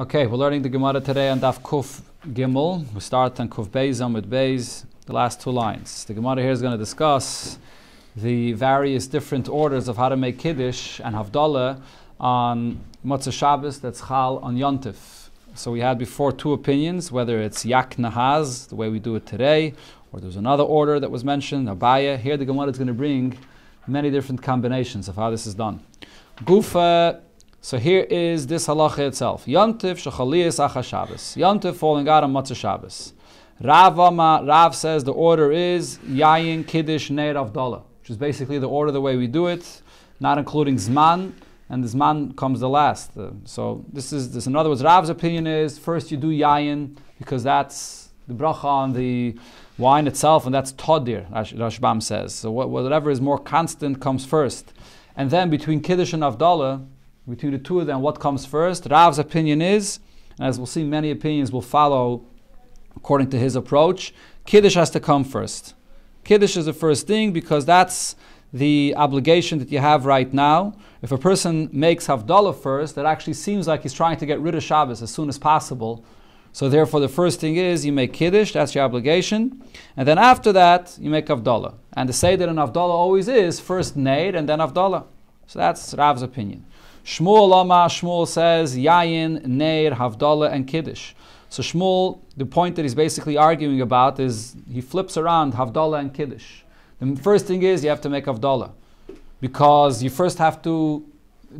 Okay, we're learning the Gemara today on Daf Kuf Gimel. We start on Kuf Beis, Amud Beis, the last two lines. The Gemara here is going to discuss the various different orders of how to make Kiddush and Havdalah on Motzei Shabbos, that's Chal on Yontif. So we had before two opinions, whether it's Yak Nahaz, the way we do it today, or there's another order that was mentioned, Abaya. Here the Gemara is going to bring many different combinations of how this is done. Gufa. So here is this halacha itself. Yontif shechaliyas acha Shabbos. Yontif falling out on Motzei Shabbos. Rav says the order is Yayin Kiddush Neir Avdallah, which is basically the order the way we do it, not including Zman, and the Zman comes the last. So this. In other words, Rav's opinion is first you do Yayin because that's the bracha on the wine itself, and that's Todir, Rashbam says. So whatever is more constant comes first. And then between Kiddush and Avdallah, between the two of them, what comes first? Rav's opinion is, and as we'll see, many opinions will follow according to his approach, Kiddush has to come first. Kiddush is the first thing because that's the obligation that you have right now. If a person makes Havdalah first, that actually seems like he's trying to get rid of Shabbos as soon as possible. So therefore the first thing is you make Kiddush, that's your obligation. And then after that, you make Havdalah. And to say that an Havdalah always is first Neid and then Havdalah. So that's Rav's opinion. Shmuel says Yayin, Neir, Havdalah, and Kiddush. So Shmuel, the point that he's basically arguing about is he flips around Havdalah and Kiddush. The first thing is you have to make Havdalah because you first have to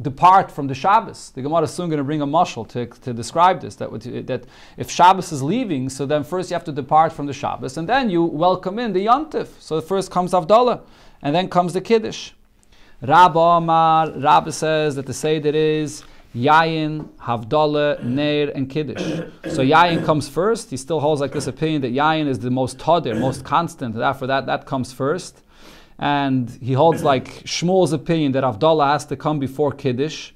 depart from the Shabbos. The Gemara is soon going to bring a mashal to describe this, that if Shabbos is leaving, so then first you have to depart from the Shabbos and then you welcome in the Yontif. So first comes Havdalah and then comes the Kiddush. Rabbi says that the Seder is Yayin, Havdalah, Neir, and Kiddush. So Yayin comes first. He still holds like this opinion that Yayin is the most tadir, most constant. Therefore that comes first. And he holds like Shmuel's opinion that Havdalah has to come before Kiddush.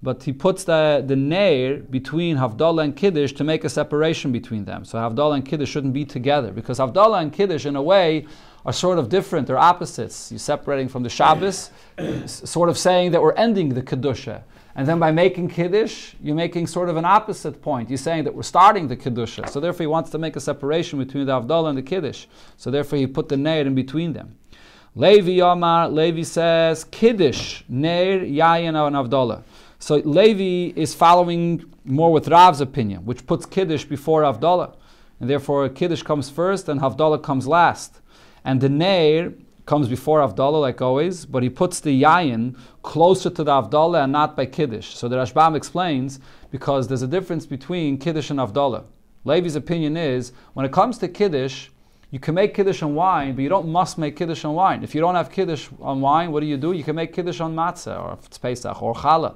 But he puts the Neir between Havdalah and Kiddush to make a separation between them. So Havdalah and Kiddush shouldn't be together because Havdalah and Kiddush in a way are sort of different, they're opposites. You're separating from the Shabbos, sort of saying that we're ending the Kedusha. And then by making Kiddush, you're making sort of an opposite point. You're saying that we're starting the Kedusha. So therefore he wants to make a separation between the Havdalah and the Kiddush. So therefore he put the Neir in between them. Levi says, Kiddush, Neir, Yayin, and Havdalah. So Levi is following more with Rav's opinion, which puts Kiddush before Havdalah. And therefore Kiddush comes first and Havdalah comes last. And the Neir comes before Havdalah like always, but he puts the Yayin closer to the Havdalah and not by Kiddush. So the Rashbam explains, because there's a difference between Kiddush and Havdalah. Levi's opinion is, when it comes to Kiddush, you can make Kiddush on wine, but you must make Kiddush on wine. If you don't have Kiddush on wine, what do? You can make Kiddush on matzah, or if it's Pesach, or challah.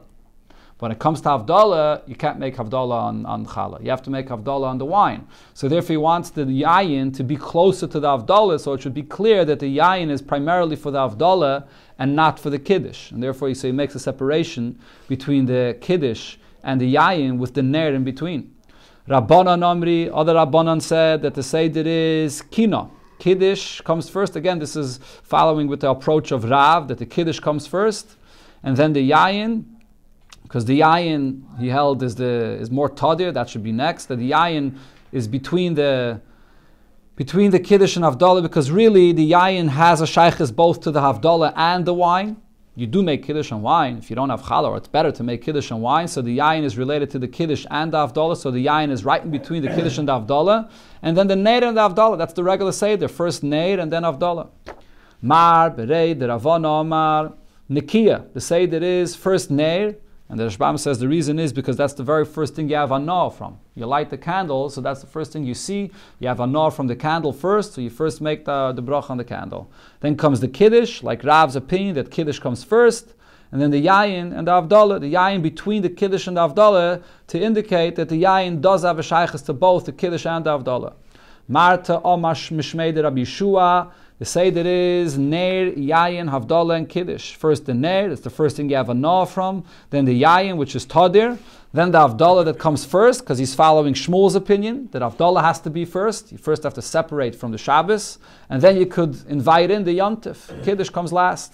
When it comes to Havdalah, you can't make Havdalah on challah. You have to make Havdalah on the wine. So therefore he wants the Yayin to be closer to the Havdalah, so it should be clear that the Yayin is primarily for the Havdalah and not for the Kiddush. And therefore he makes a separation between the Kiddush and the Yayin with the Ner in between. Rabbanan Amri, other Rabbanan said that the Seder is Kina. Kiddush comes first. Again, this is following with the approach of Rav, that the Kiddush comes first, and then the Yayin, because the Yayin, he held, is more tadir, that should be next. That the Yayin is between the Kiddush and Havdalah, because really the Yayin has a shaykhis both to the Havdalah and the wine. You do make Kiddush and wine if you don't have challah, or it's better to make Kiddush and wine. So the Yayin is related to the Kiddush and the Havdalah. So the Yayin is right in between the Kiddush and the Havdalah. And then the Neir and the Havdalah, that's the regular Seder. First Neir and then Havdalah. Mar, Berei, the Ravana, Mar, Nikia. The Seder is first Neir. And the Rashbam says the reason is because that's the very first thing you have anah from. You light the candle, so that's the first thing you see. You have anah from the candle first, so you first make the bracha on the candle. Then comes the Kiddush, like Rav's opinion that Kiddush comes first, and then the Yayin and the Havdalah. The Yayin between the Kiddush and the Havdalah to indicate that the Yayin does have a shaykhis to both the Kiddush and the Havdalah. Marta Omash Mishmeid Rabbi Yeshua. The Seder is Neir, Yayin, Havdalah, and Kiddush. First the Neir, that's the first thing you have a Noah from. Then the Yayin, which is Tadir. Then the Havdalah that comes first, because he's following Shmuel's opinion, that Havdalah has to be first. You first have to separate from the Shabbos. And then you could invite in the Yontif. Kiddush comes last.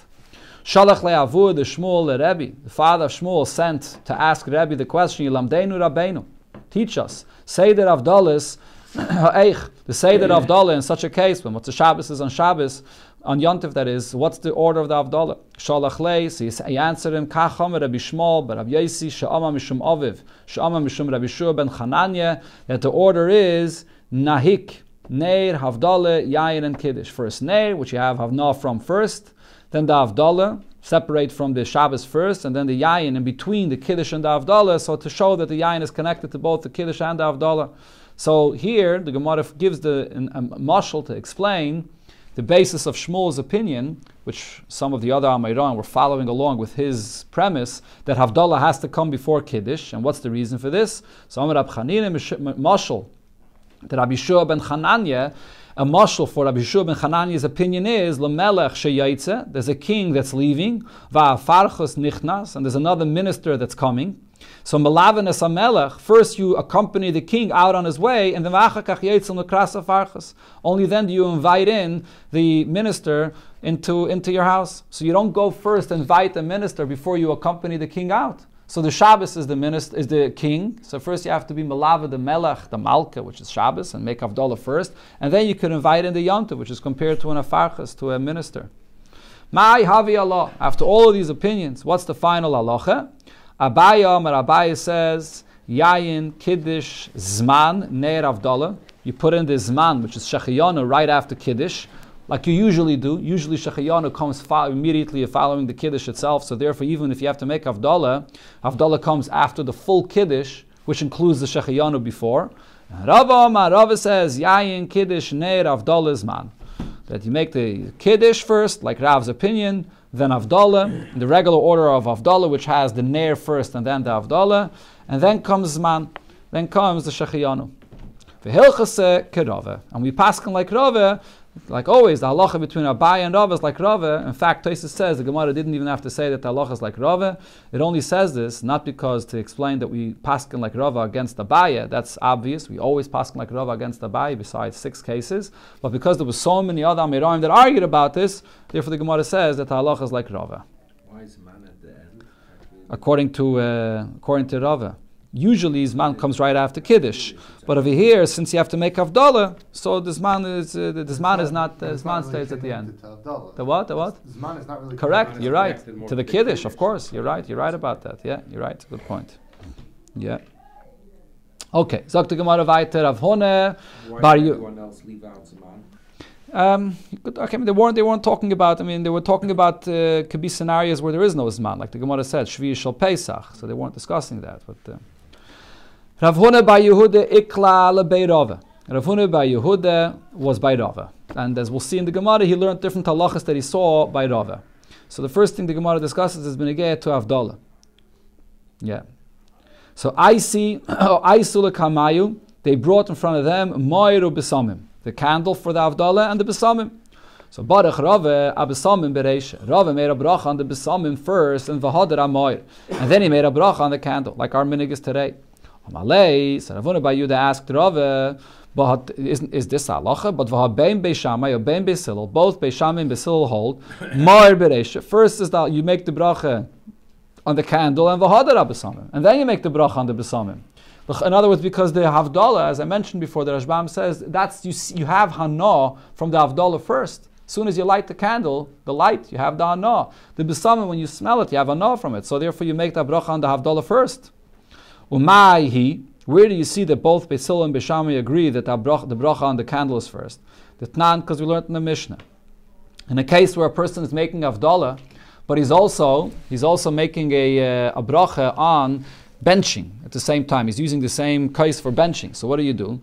Shalach le'avur, the Shmuel le Rebbe. The father of Shmuel sent to ask Rebbe the question, Yilamdeinu Rabbeinu. teach us. Seder Avdalis, the Seder Avdalah in such a case, when what's the Shabbos is on Shabbos, on Yontif that is, what's the order of the Avdalah? Shalach lei, so he answered him, Kacham Rabbi Shmuel, but Rabbi Yosi, She'ama Mishum Aviv, She'ama Mishum Rabbi Shua ben Chananya, that the order is Nahik, Neir, Havdalah, Yayin, and Kiddush. First Neir, which you have Havnah from first, then the Havdalah, separate from the Shabbos first, and then the Yayin in between the Kiddush and the Havdalah, so to show that the Yayin is connected to both the Kiddush and the Havdalah. So here, the Gemara gives the mashal to explain the basis of Shmuel's opinion, which some of the other Amayran were following along with his premise, that Havdalah has to come before Kiddush. And what's the reason for this? So Amar Rab Chanina mashal, that Rabbi Shua ben Chananya, a mashal for Rabbi Shua ben Chananya's opinion is L'melech sheyaitze, there's a king that's leaving, va'afarchos nichnas, and there's another minister that's coming. So Melavan es HaMelech, first you accompany the king out on his way, and then V'achakach yeitzel nekras afarchos. Only then do you invite in the minister into your house. So you don't go first invite the minister before you accompany the king out. So the Shabbos is the king. So first you have to be Melava the Melech, the Malka, which is Shabbos, and make Havdalah first, and then you could invite in the Yontif, which is compared to an afarchos, to a minister. Mai havi Allah. After all of these opinions, what's the final halacha? Abaye says, Yayin, Kiddush, Zman, Neir Avdalah. You put in the Zman, which is Shechiyanu, right after Kiddush, like you usually do. Usually Shechiyanu comes immediately following the Kiddush itself, so therefore even if you have to make Avdalah comes after the full Kiddush, which includes the Shechiyanu before. Rava says, Yayin, Kiddush, Neir Avdalah, Zman. That you make the Kiddush first, like Rav's opinion, then Havdalah, the regular order of Havdalah, which has the Neir first and then the Havdalah, and then comes Zman, then comes the Shechiyanu. V'hilchase kerave, and we paskin like Rave, like always. The halacha between Abaye and Rave is like Rave. In fact, Tosfos says the Gemara didn't even have to say that the halacha is like Rave. It only says this not because to explain that we paskin like Rave against Abaye. That's obvious. We always paskin like Rave against Abaye, besides 6 cases. But because there was so many other Amirayim that argued about this, therefore the Gemara says that the halacha is like Rave. Why is man at the end? According to Rave. Usually Zman comes right after Kiddush, but over here, since you have to make Havdalah, so the Zman stays at the end. The what? Zman is not really correct. You're right. To the Kiddush, of course. You're right. You're right about that. Yeah, you're right. Good point. Yeah. Okay. Sagt the Gemara weiter. Rav Hone. Why did everyone else leave out Zman? They weren't talking about. They were talking about could be scenarios where there is no Zman, like the Gemara said, Shvi Shal Pesach. So they weren't discussing that, but. Rav Huna by Yehuda ikla lebei Rava. Rav Huna by Yehuda was by Rava, and as we'll see in the Gemara, he learned different halachas that he saw by Rava. So the first thing the Gemara discusses is benegeh to Havdalah. Yeah. So I see Aisula Kamayu. They brought in front of them Moiru Besamim, the candle for the Havdalah and the Besamim. So Baruch Rava Abesamim Bereisha. Rava made a bracha on the Besamim first, and Vahadar Amoir, and then he made a bracha on the candle, like our minhag is today. Amalei, so Rav Huna bar Yehuda asked Rava, but is this halacha? But v'habein beishamai or bein beisilul, both beishamai and beisilul hold mar bereisha. First is that you make the bracha on the candle and v'hadar abesamim, and then you make the bracha on the besamim. In other words, because the Havdalah, as I mentioned before, the Rashbam says that's you have hana from the Havdalah first. As soon as you light the candle, the light, you have the hana. The besamim, when you smell it, you have hana from it. So therefore, you make the bracha on the Havdalah first. Umaihi, where do you see that both Beisil and Beishamai agree that the bracha on the candle is first? The Tnan, because we learned in the Mishnah. In a case where a person is making Havdalah, but he's also making a bracha on benching at the same time. He's using the same case for benching. So what do you do?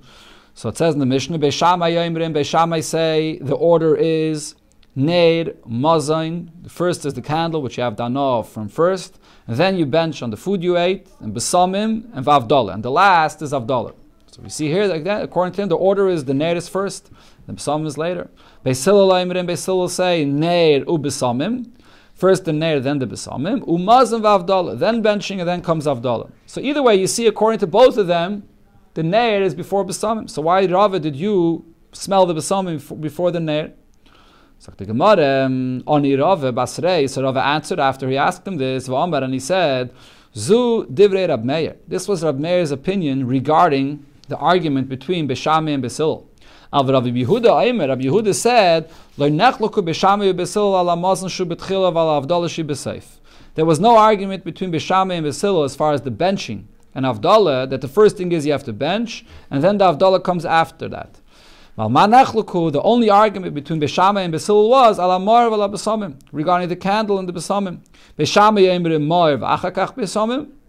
So it says in the Mishnah, Beishamai say the order is Neir, Mazain. The first is the candle, which you have Dana from first. And then you bench on the food you ate, and Besamim, and Vavdalah. And the last is Avdalah. So we see here, like that, according to him, the order is the Neir is first, the Besamim is later. Beisil say Neir u Besamim. First the Neir, then the Besamim. Umazim Vavdalah. Then benching, and then comes Avdalah. So either way, you see, according to both of them, the Neir is before Besamim. So why, Rava, did you smell the Besamim before the Neir? So the Gemara, Oni Rava Basrei, so Rava answered after he asked him this, and he said, Zu divrei Rab Meir. This was Rab Meir's opinion regarding the argument between Beishamai and Basil. Rabbi Yehuda said, there was no argument between Beishamai and Basil as far as the benching and Avdallah, that the first thing is you have to bench, and then the Avdallah comes after that. The only argument between Beishamai and Basil was regarding the candle and the Besamim.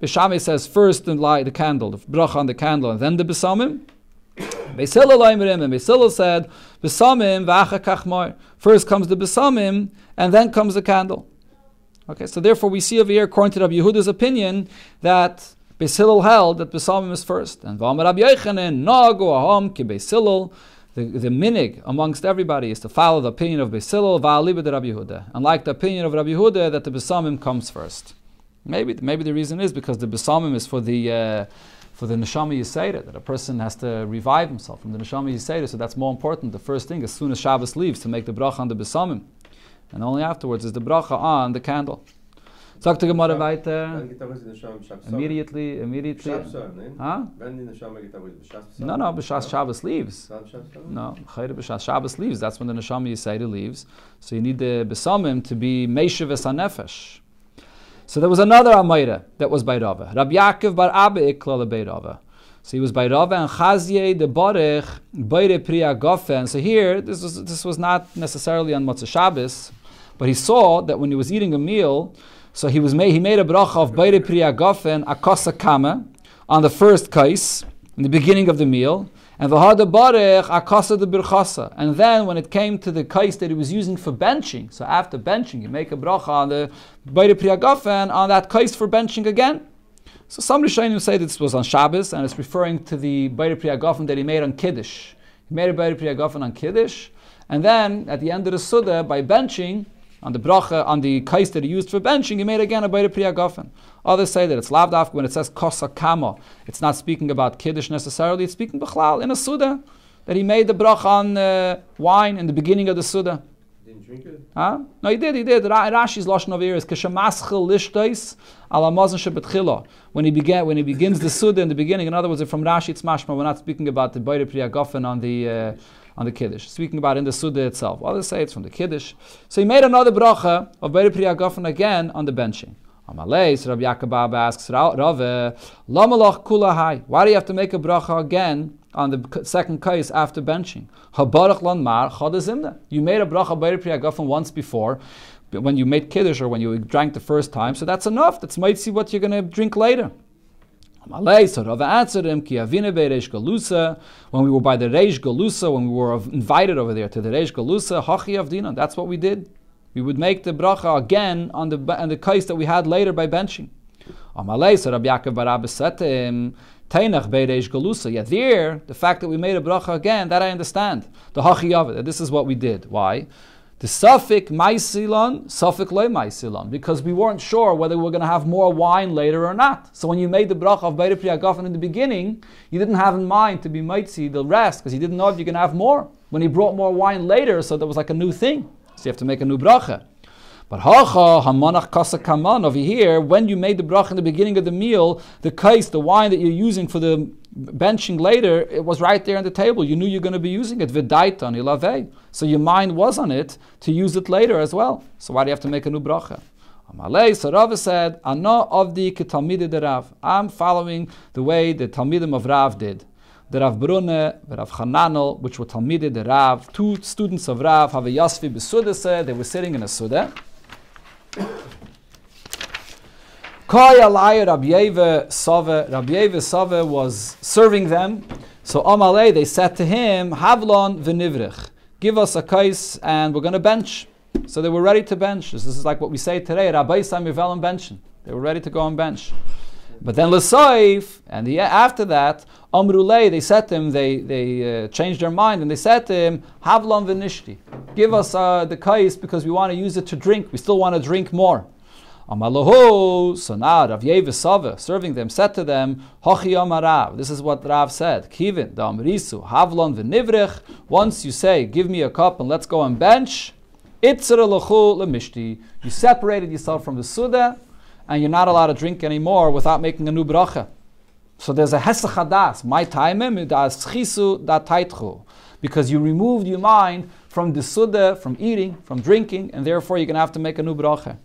Beishamai says first the candle, the bracha on the candle, and then the Besamim. And Basil said, Besamim, first comes the Besamim, and then comes the candle. Okay, so therefore we see over here, according to Rabbi Yehuda's opinion, that Beis Hillel held that Besamim is first. And Rabbi Yochanan, Nagu aham ki Beis Hillel, the minig amongst everybody is to follow the opinion of Beis Hillel, va'aliba de Rabbi Yehuda. And like the opinion of Rabbi Yehuda, that the Besamim comes first. Maybe the reason is because the Besamim is for the Neshama Yisera, that a person has to revive himself from the Neshama Yisera, so that's more important. The first thing, as soon as Shabbos leaves, to make the bracha on the Besamim. And only afterwards is the bracha on the candle. Sagt die Gemara weiter. Immediately. Huh? No, B'shas Shabbos leaves. No, B'shas Shabbos leaves. That's when the Neshama Yisera leaves. So you need the Besamim to be Meishev HaNefesh. So there was another Amayra that was by Rava. Rabbi Yaakov bar Abba Ikla by Rava. So he was by Rava and Chazye de Borech Beire Priya Gofen. So here, this was not necessarily on Motzei Shabbos, but he saw that when he was eating a meal, so he made a bracha of Beire Priya Gofen Akosa Kama on the first kais in the beginning of the meal, and V'hada Barech Akosa de Birchasa. And then when it came to the kais that he was using for benching, so after benching, you make a bracha on the Beire Priya Gofen on that kais for benching again. So some Rishonim say this was on Shabbos, and it's referring to the Beire Priya Gofen that he made on Kiddush. He made a Beire Priya Gofen on Kiddush, and then at the end of the Suda, by benching, on the bracha, on the kais that he used for benching, he made again a Beire Priya Gofen. Others say that it's lavdaf when it says kosa kama. It's not speaking about Kiddush necessarily, it's speaking b'chlal in a Suda, that he made the bracha on wine in the beginning of the Suda. Didn't drink it? Huh? No, he did. Rashi's lashon over here is k'shemaschil lishtais ala mazon shebetchila. When he begins the Suda in the beginning, in other words, from Rashi it's mashma, we're not speaking about the Beire Priya Gofen on the Kiddush, speaking about in the Suda itself. Others say it's from the Kiddush. So he made another bracha of Beire Priya Gofen again on the benching. Amalei, so Rabbi Yaakov Abba asks Rava, Lamalach kula hai. Why do you have to make a bracha again on the second kais after benching? Habarach lan mar chadazimna. You made a bracha of Beire Priya Gofen once before, when you made Kiddush or when you drank the first time, so that's enough. That's might see what you're going to drink later. So Rava answered him, Ki avine be Reish Galusa, when we were by the Reish Galusa, when we were invited over there to the Reish Galusa, Hachi Avdina, that's what we did. We would make the bracha again on the kais that we had later by benching. So Rabbi Yaakov bar Abba said to him, Tainach be Reish Galusa. Yet there, the fact that we made a bracha again, that I understand. The Hachi of it, this is what we did. Why? The suffix maisilon, suffix le maisilon, because we weren't sure whether we were going to have more wine later or not. So when you made the bracha of Beire Priya Gofen in the beginning, you didn't have in mind to be maitzi the rest, because you didn't know if you're going to have more. When he brought more wine later, so that was like a new thing. So you have to make a new bracha. But hacha hamanach kasa kaman, over here, when you made the bracha in the beginning of the meal, the kais, the wine that you're using for the benching later, it was right there on the table. You knew you're going to be using it. V'daitan ilavei. So your mind was on it to use it later as well. So why do you have to make a new bracha? Amalei, so Rava said, Ana avdi ketalmidei de Rav. I'm following the way the Talmidim of Rav did. The Rav Brunne, the Rav Chananel, which were Talmidei de Rav, two students of Rav, have a Yasvi B'Suda, they were sitting in a Suda. Rabbi Yeva Save was serving them. So Amalei, they said to him, Havlon v'nivrich, give us a kais and we're going to bench. So they were ready to bench. This is like what we say today, Rabbi Samivel and benching. They were ready to go and bench. But then L'Saif, and after that, Amrulei, they said to him, they changed their mind, and they said to him, Havlon v'nishti, give us the kais because we want to use it to drink. We still want to drink more. Amaloho, so now Rav Yeva Sava, serving them, said to them, Hochi Amarav, this is what Rav said, Kivin, da Amrisu, Havlon v'nivrich, once you say, give me a cup and let's go and bench, Itzra l'chu l'mishti, you separated yourself from the Suda, and you're not allowed to drink anymore without making a new bracha. So there's a hesach hadas, my taimim das chisu da taitchu, because you removed your mind from the suda, from eating, from drinking, and therefore you're going to have to make a new bracha.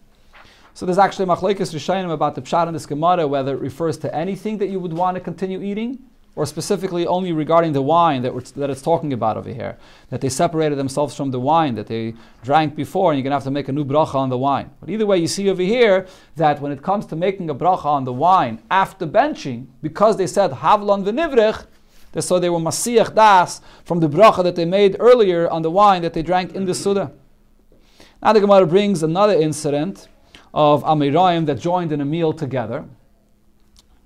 So there's actually machlekes rishonim about the pshat in this Gemara, whether it refers to anything that you would want to continue eating, or specifically only regarding the wine that it's talking about over here, that they separated themselves from the wine that they drank before, and you're going to have to make a new bracha on the wine. But either way, you see over here that when it comes to making a bracha on the wine after benching, because they said havlon v'nivrich, so they were masiach das from the bracha that they made earlier on the wine that they drank in the Suda. Now the Gemara brings another incident of Amirayim that joined in a meal together.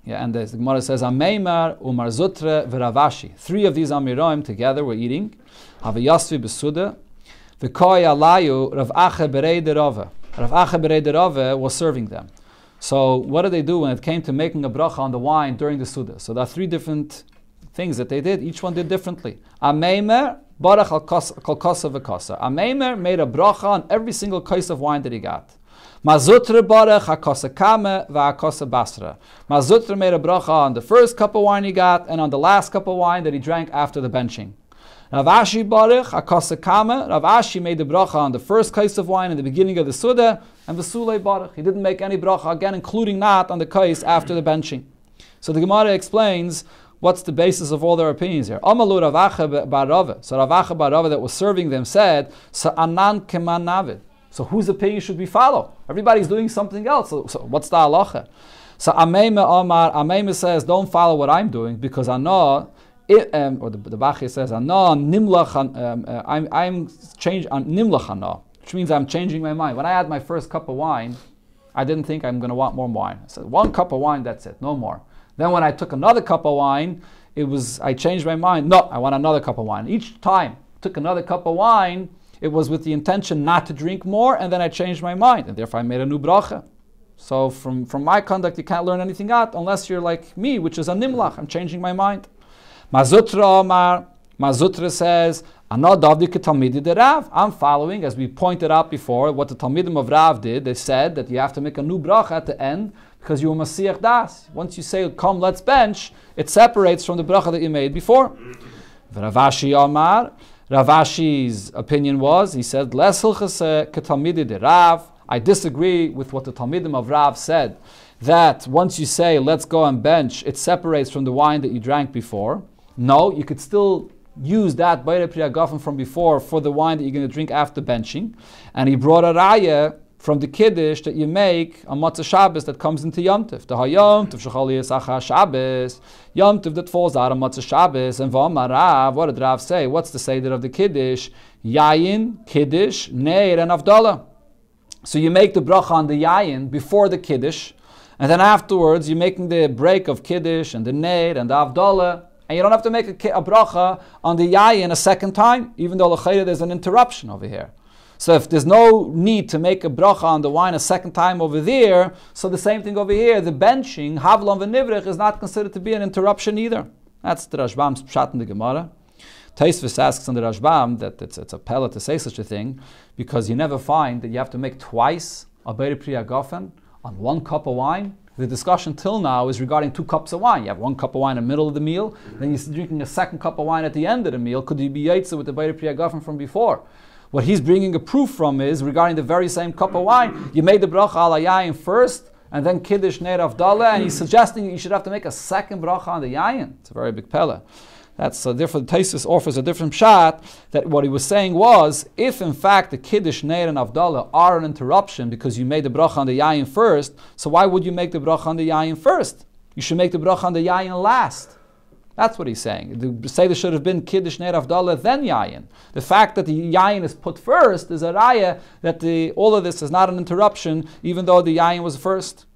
Yeah, and the Gemara says, Ameimar, Umar Zutre, V'Ravashi. Three of these Amirayim together were eating. Havayasvi Besuda. V'Koy Alayu, Rav Ache Berei Derove. Rav Ache Berei Derove was serving them. So what did they do when it came to making a bracha on the wine during the Suda? So there are three different things that they did. Each one did differently. Ameimer, Barach al Kosa V'Kosa. Ameimer made a bracha on every single kais of wine that he got. Mazutra barach hakosa kame va'akosa basra. Mazutra made a bracha on the first cup of wine he got and on the last cup of wine that he drank after the benching. Rav Ashi barach hakosa kame. Rav Ashi made the bracha on the first kais of wine in the beginning of the Suda, and Vesule barach. He didn't make any bracha again, including not on the kais after the benching. So the Gemara explains what's the basis of all their opinions here. Amalu Rav Acha bar Rava. So Rav Acha bar Rava that was serving them said, Sa'anan keman navid. So whose opinion should we follow? Everybody's doing something else. So what's the halacha? So Ameime says, don't follow what I'm doing because I know, or the Bachya says, I know nimlach. I'm changing nimlach ano, which means I'm changing my mind. When I had my first cup of wine, I didn't think I'm going to want more wine. I said 1 cup of wine, that's it, no more. Then when I took another cup of wine, I changed my mind. No, I want another cup of wine. Each time I took another cup of wine, it was with the intention not to drink more, and then I changed my mind, and therefore I made a new bracha. So from my conduct, you can't learn anything out unless you're like me, which is a nimlach. I'm changing my mind. Mazutra Omar, Mazutra says, I'm following, as we pointed out before, what the Talmidim of Rav did. They said that you have to make a new bracha at the end because you were Masiach Das. Once you say, come, let's bench, it separates from the bracha that you made before. Ravashi Omar, Rav Ashi's opinion was, he said, Les hilchase ketalmidi de Rav. I disagree with what the Talmidim of Rav said, that once you say, let's go and bench, it separates from the wine that you drank before. No, you could still use that Beire Priya Gafen from before for the wine that you're going to drink after benching. And he brought a raya from the Kiddush that you make on Matzah Shabbos that comes into Yom Tov. The Hayom Tov Shechali Yisacha Shabbos. Yom Tov that falls out on Matzah Shabbos. And V'amar Rav, what did Rav say? What's the seder of the Kiddush? Yayin, Kiddush, Neir, and Avdallah. So you make the bracha on the Yayin before the Kiddush, and then afterwards you're making the break of Kiddush and the Neir and the Avdallah, and you don't have to make a bracha on the Yayin a second time, even though there's an interruption over here. So if there's no need to make a bracha on the wine a second time over there, so the same thing over here, the benching, havlon v'nivrich, is not considered to be an interruption either. That's the Rashbam's pshat in the Gemara. Taisvis asks on the Rashbam that it's a pella to say such a thing, because you never find that you have to make twice a Beire Priya Gafen on 1 cup of wine. The discussion till now is regarding 2 cups of wine. You have 1 cup of wine in the middle of the meal, then you're drinking a second cup of wine at the end of the meal. Could you be yaitza with the Beire Priya Gafen from before? What he's bringing a proof from is regarding the very same cup of wine. You made the bracha al yayin first, and then kiddush neir avdallah, and he's suggesting you should have to make a second bracha on the yayin. It's a very big pella. That's therefore the Taisus offers a different shot. That what he was saying was, if in fact the kiddush neir and avdallah are an interruption because you made the bracha on the yayin first, so why would you make the bracha on the yayin first? You should make the bracha on the yayin last. That's what he's saying. The Seder should have been Kiddush Neir Avdallah, then Yayin. The fact that the Yayin is put first is a raya that all of this is not an interruption, even though the Yayin was first.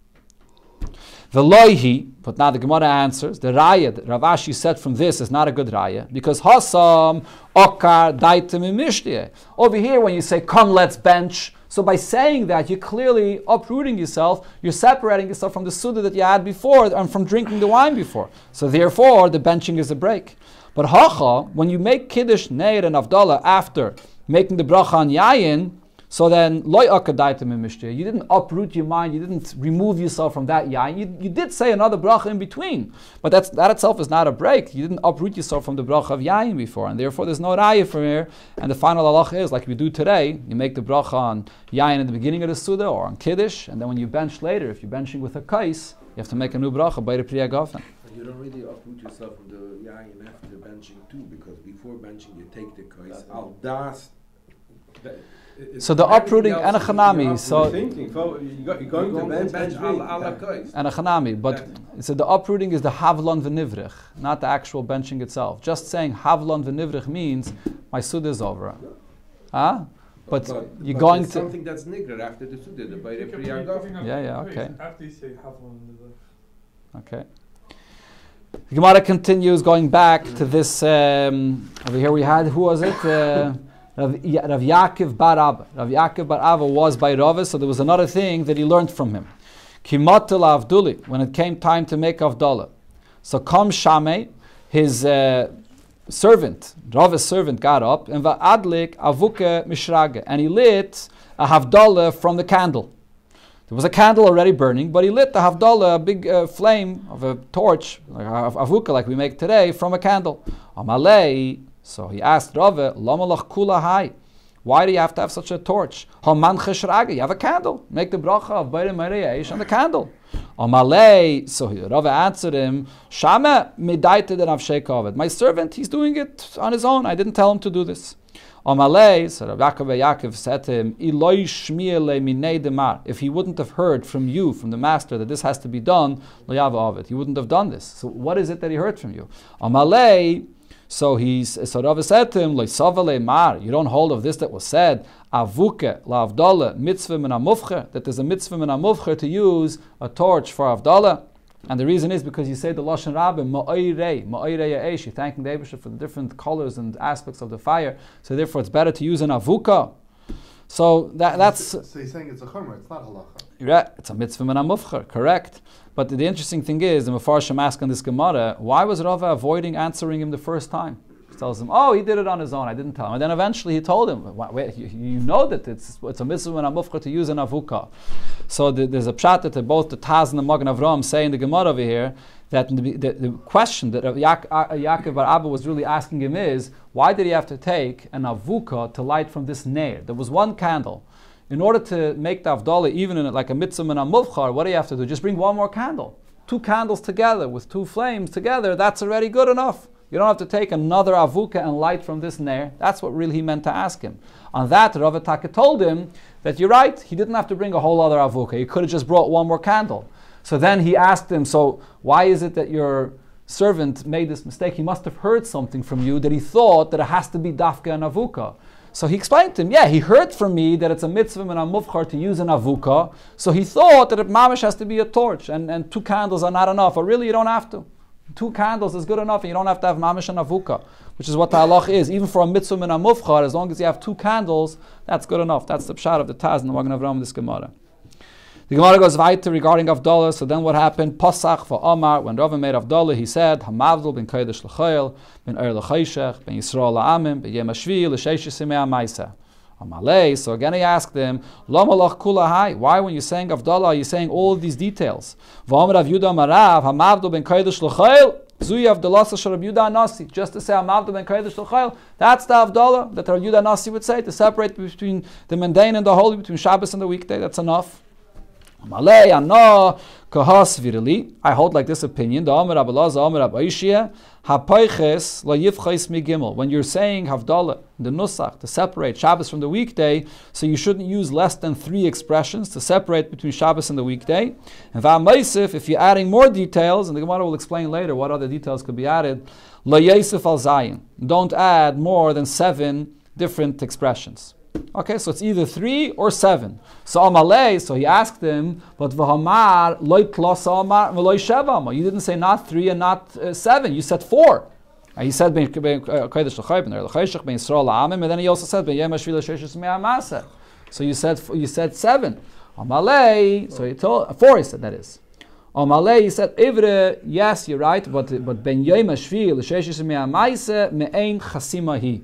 Veloihi, but now the Gemara answers, the raya that Rav Ashi said from this is not a good raya, because Hasam, Okar, Daitem, Mishtiyeh. Over here, when you say, come, let's bench, so by saying that, you're clearly uprooting yourself, you're separating yourself from the Suda that you had before and from drinking the wine before. So therefore, the benching is a break. But Hacha, when you make Kiddush, Neir, and Avdallah after making the bracha on Yayin, So then, loy akadaitem in mishtir. You didn't uproot your mind. You didn't remove yourself from that yain. You did say another bracha in between, but that itself is not a break. You didn't uproot yourself from the bracha of yain before, and therefore there's no raya from here. And the final halacha is like we do today. You make the bracha on yain in the beginning of the suda or on kiddush, and then when you bench later, if you're benching with a kais, you have to make a new bracha by the priya gavna. You don't really uproot yourself from the yayin after benching too, because before benching you take the kais al das. So the uprooting and a chanami. So you're going to bench al kais and a chanami, but so the uprooting is the havlon v'nivrich, not the actual benching itself. Just saying havlon v'nivrich means my suda is over. Huh? But you're going to something that's nigger after the suda, the by the priya gavna. Yeah, okay. After you say havlon v'nivrich. Okay. The Gemara continues going back to this. Over here we had, who was it? Rav Yaakov bar Abba. Rav Yaakov bar Abba was by Rava, so there was another thing that he learned from him. Kimatel avduli, when it came time to make avdallah. So Kam Shamei, his servant, Rava's servant, got up and va'adlik avuke mishrage, and he lit a havdallah from the candle. There was a candle already burning, but he lit the havdallah, a big flame of a torch, like avuka, like we make today, from a candle. Amalei. So he asked Rava, Lamalach kula hai. Why do you have to have such a torch? Haman cheshrage. You have a candle. Make the bracha of Bayre Maria Eish on the candle. Amalei. So Rava answered him, Shama midaite den avshei. My servant, he's doing it on his own. I didn't tell him to do this. Amalei. So Rav Yaakov said to him, Iloi shmiele minei demar. If he wouldn't have heard from you, from the master, that this has to be done, lo yava ovid. He wouldn't have done this. So what is it that he heard from you? Amalei. So Rava said to him, mar, you don't hold of this that was said, avuke la'avdallah mitzvah min ha'mufcher, that there's a mitzvah min ha'mufcher to use a torch for avdallah. And the reason is because you say the Lashon Rabbah, ma'oirei ya'esh, you're thanking the Eibusha for the different colors and aspects of the fire. So therefore it's better to use an avukah. So that's... So you're saying it's a chumrah, it's not halacha. Right, it's a mitzvah min ha'mufcher, correct. But the interesting thing is, the Mefarshim ask on this Gemara, why was Rava avoiding answering him the first time? He tells him, oh, he did it on his own, I didn't tell him. And then eventually he told him, wait, you know that it's a mitzvah min ha'mufcher to use an avukah. So there's a pshat that both the Taz and the Magen Avraham say in the Gemara over here, that the question that Yaakov bar Abba was really asking him is, why did he have to take an avukah to light from this neir? There was one candle. In order to make the avdallah, even in like a mitzvah min ha'mufchar, what do you have to do? Just bring one more candle. 2 candles together with 2 flames together, that's already good enough. You don't have to take another avukah and light from this nair. That's what really he meant to ask him. On that, Rav Taka told him that you're right, he didn't have to bring a whole other avukah. He could have just brought one more candle. So then he asked him, so why is it that your servant made this mistake? He must have heard something from you that he thought that it has to be dafka and avukah. So he explained to him, yeah, he heard from me that it's a mitzvah min ha'mufchar to use an avukah, so he thought that it mamish has to be a torch, and 2 candles are not enough, or really you don't have to. 2 candles is good enough, and you don't have to have mamish and avukah, which is what the halach is. Even for a mitzvah min ha'mufchar, as long as you have 2 candles, that's good enough. That's the pshat of the Taz and the Magen Avraham in this Gemara. The Gemara goes weiter regarding Avdallah. So then what happened? Pasach v'Omar, when Rava made Avdallah, he said, Hamavdul ben Kodesh l'chayil, ben Er l'chayshech, ben Yisrael la'amim, ben Yem ha'shvi, l'sheish yisimei ha'maisa. Amalei. So again he asked him, Lama lach kula hai? Why when you're saying Avdallah, are you saying all of these details? V'Omer Rav Yudah Marav, Hamavdul ben Kodesh l'chayil, Zuyi Avdallah Sasha Rav Yudah Nasi. Just to say Hamavdul ben Kodesh l'chayil, that's the Avdallah that Rav Yudah Nasi would say, to separate between the mundane and the holy, between Shabbos and the weekday. That's enough. I hold like this opinion. When you're saying Havdalah, the Nusach, to separate Shabbos from the weekday, so you shouldn't use less than 3 expressions to separate between Shabbos and the weekday. And if you're adding more details, and the Gemara will explain later what other details could be added, don't add more than 7 different expressions. Okay, so it's either 3 or 7. So Amalei, so he asked him, but v'hamar loy klos amar v'loy sheva amar. You didn't say not 3 and not 7. You said 4. He said ben kodesh l'chayv ben er l'chayshach ben Yisrael la'amim, and then he also said ben yem ha'shvi l'sheshes me'amasa. So you said 7. Amalei, so he told 4. He said that is. Amalei, he said ivre. Yes, you're right, but ben yem ha'shvi l'sheshes me'amasa me'ein chasima hi.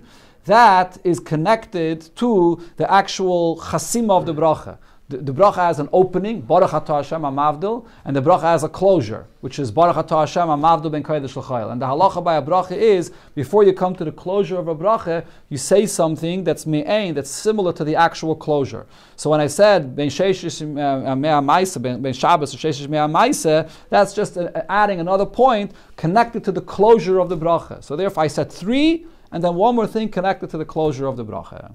that is connected to the actual chasima of the bracha. The bracha has an opening, Baruch Atah Hashem HaMavdil, and the bracha has a closure, which is Baruch Atah Hashem HaMavdil Ben Kodesh L'Chayil. And the halacha by a bracha is, before you come to the closure of a bracha, you say something that's me'ain, that's similar to the actual closure. So when I said Ben Sheishish Mea Maisa, Ben Shabbos Sheishish Mea Maisa, that's just adding another point connected to the closure of the bracha. So therefore I said 3, and then one more thing connected to the closure of the bracha.